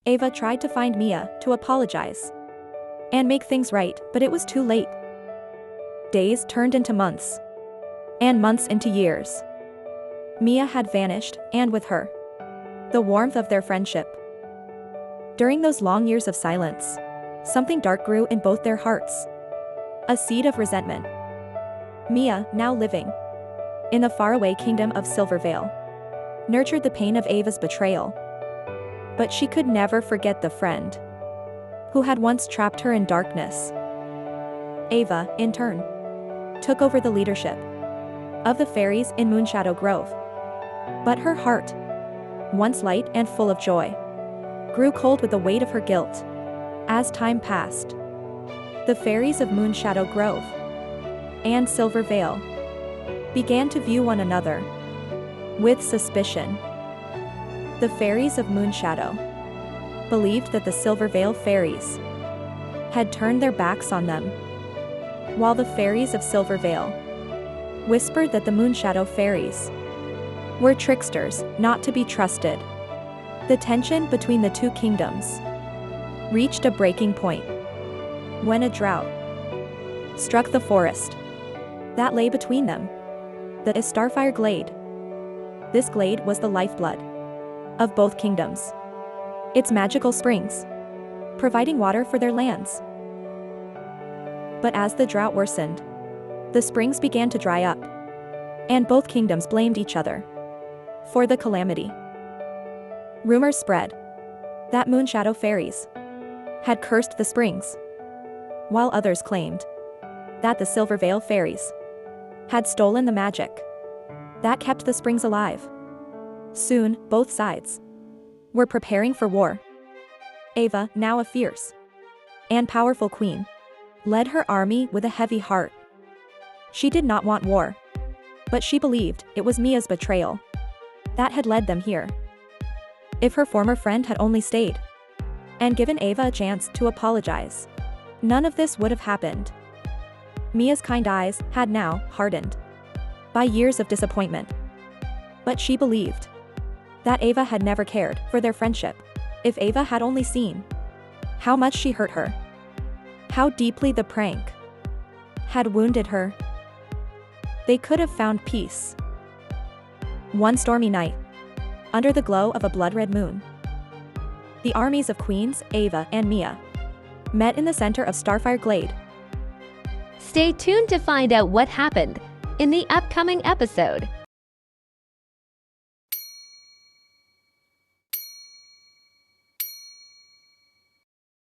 Ava tried to find Mia to apologize and make things right, but it was too late. Days turned into months, and months into years. Mia had vanished, and with her, the warmth of their friendship. During those long years of silence, something dark grew in both their hearts. A seed of resentment. Mia, now living in the faraway kingdom of Silvervale, nurtured the pain of Ava's betrayal. But she could never forget the friend who had once trapped her in darkness. Ava, in turn, took over the leadership of the fairies in Moonshadow Grove. But her heart, once light and full of joy, grew cold with the weight of her guilt. As time passed, the fairies of Moonshadow Grove and Silvervale began to view one another with suspicion. The fairies of Moonshadow believed that the Silvervale fairies had turned their backs on them, while the fairies of Silvervale whispered that the Moonshadow fairies were tricksters, not to be trusted. The tension between the two kingdoms reached a breaking point when a drought struck the forest that lay between them, the Starfire Glade. This glade was the lifeblood of both kingdoms. Its magical springs, providing water for their lands. But as the drought worsened, the springs began to dry up, and both kingdoms blamed each other for the calamity. Rumors spread that Moonshadow fairies had cursed the springs, while others claimed that the Silvervale fairies had stolen the magic that kept the springs alive. Soon, both sides were preparing for war. Ava, now a fierce and powerful queen, led her army with a heavy heart. She did not want war, but she believed it was Mia's betrayal that had led them here. If her former friend had only stayed and given Ava a chance to apologize, none of this would have happened. Mia's kind eyes had now hardened by years of disappointment. But she believed that Ava had never cared for their friendship. If Ava had only seen how much she hurt her, how deeply the prank had wounded her, they could have found peace. One stormy night, under the glow of a blood-red moon, the armies of Queens, Ava and Mia, met in the center of Starfire Glade. Stay tuned to find out what happened in the upcoming episode.